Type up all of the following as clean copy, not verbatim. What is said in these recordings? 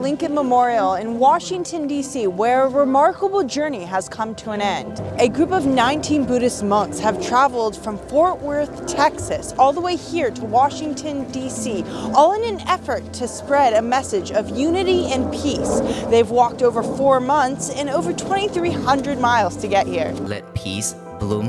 Lincoln Memorial in Washington, D.C., where a remarkable journey has come to an end. A group of 19 Buddhist monks have traveled from Fort Worth, Texas, all the way here to Washington, D.C., all in an effort to spread a message of unity and peace. They've walked over 4 months and over 2,300 miles to get here. Let peace bloom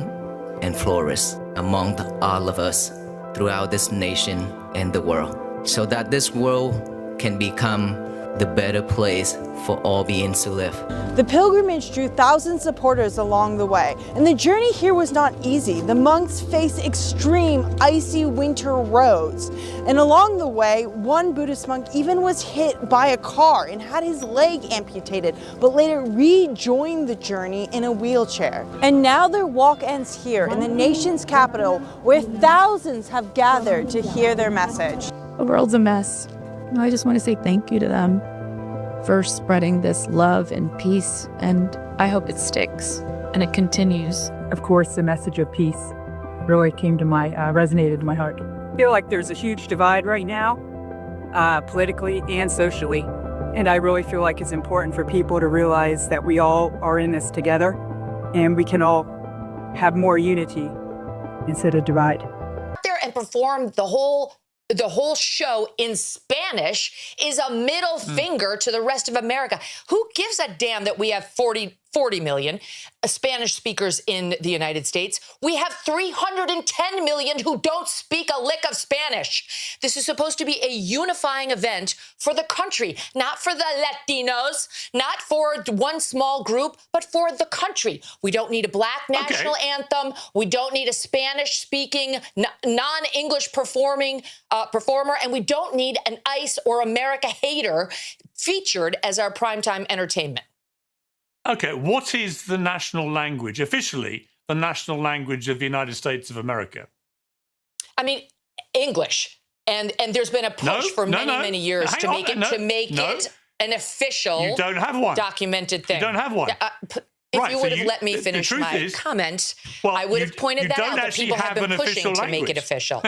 and flourish among all of us throughout this nation and the world, so that this world can become the better place for all beings to live. The pilgrimage drew thousands of supporters along the way, and the journey here was not easy. The monks faced extreme icy winter roads, and along the way, one Buddhist monk even was hit by a car and had his leg amputated, but later rejoined the journey in a wheelchair. And now their walk ends here in the nation's capital, where thousands have gathered to hear their message. The world's a mess. I just want to say thank you to them for spreading this love and peace, and I hope it sticks and it continues. Of course, the message of peace really resonated in my heart. I feel like there's a huge divide right now, politically and socially, and I really feel like it's important for people to realize that we all are in this together, and we can all have more unity instead of divide. There and perform the whole show in Spanish is a middle finger to the rest of America. Who gives a damn that we have 40 million Spanish speakers in the United States? We have 310 million who don't speak a lick of Spanish. This is supposed to be a unifying event for the country, not for the Latinos, not for one small group, but for the country. We don't need a black national anthem. We don't need a Spanish-speaking, non-English performer, and we don't need an ICE or America hater featured as our primetime entertainment. Okay, what is the national language, officially the national language of the United States of America? I mean, English. And there's been a push for many years to make it an official you don't have one. Documented thing. You don't have one. If you would have let me finish my comment, I would have pointed that out, but people have been pushing to make it official.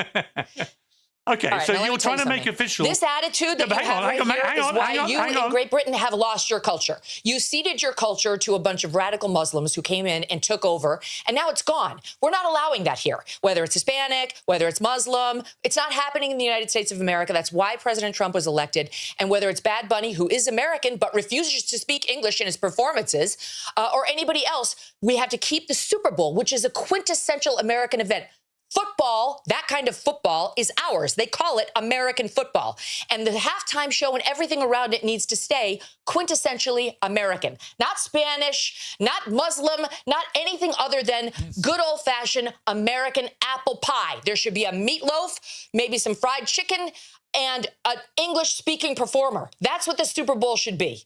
Okay, right, so you're trying to make official. This attitude that you have right here is why you in Great Britain have lost your culture. You ceded your culture to a bunch of radical Muslims who came in and took over, and now it's gone. We're not allowing that here, whether it's Hispanic, whether it's Muslim. It's not happening in the United States of America. That's why President Trump was elected. And whether it's Bad Bunny, who is American but refuses to speak English in his performances, or anybody else, we have to keep the Super Bowl, which is a quintessential American event. Football, that kind of football, is ours. They call it American football. And the halftime show and everything around it needs to stay quintessentially American. Not Spanish, not Muslim, not anything other than good old-fashioned American apple pie. There should be a meatloaf, maybe some fried chicken, and an English-speaking performer. That's what the Super Bowl should be.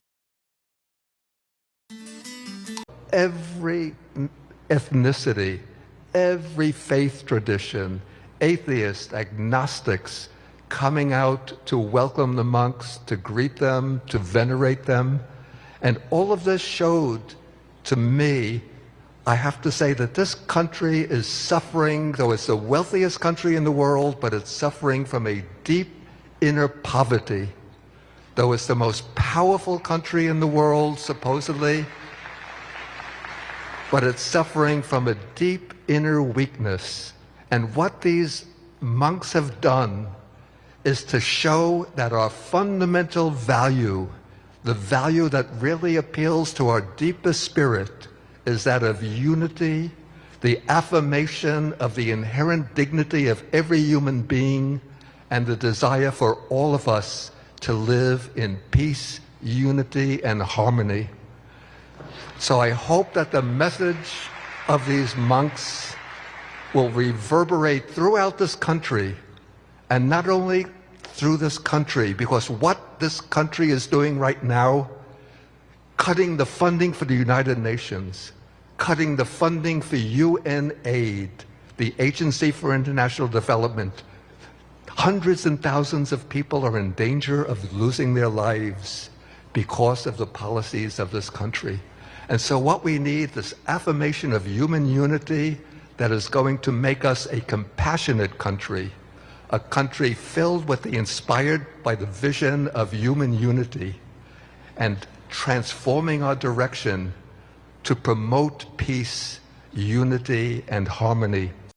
Every ethnicity, every faith tradition, atheists, agnostics, coming out to welcome the monks, to greet them, to venerate them. And all of this showed to me, I have to say that this country is suffering, though it's the wealthiest country in the world, but it's suffering from a deep inner poverty. Though it's the most powerful country in the world, supposedly, but it's suffering from a deep inner weakness. And what these monks have done is to show that our fundamental value, the value that really appeals to our deepest spirit, is that of unity, the affirmation of the inherent dignity of every human being, and the desire for all of us to live in peace, unity, and harmony. So I hope that the message of these monks will reverberate throughout this country, and not only through this country, because what this country is doing right now, cutting the funding for the United Nations, cutting the funding for UN aid, the Agency for International Development, hundreds and thousands of people are in danger of losing their lives because of the policies of this country. And so what we need is affirmation of human unity that is going to make us a compassionate country, a country filled with inspired by the vision of human unity, and transforming our direction to promote peace, unity, and harmony.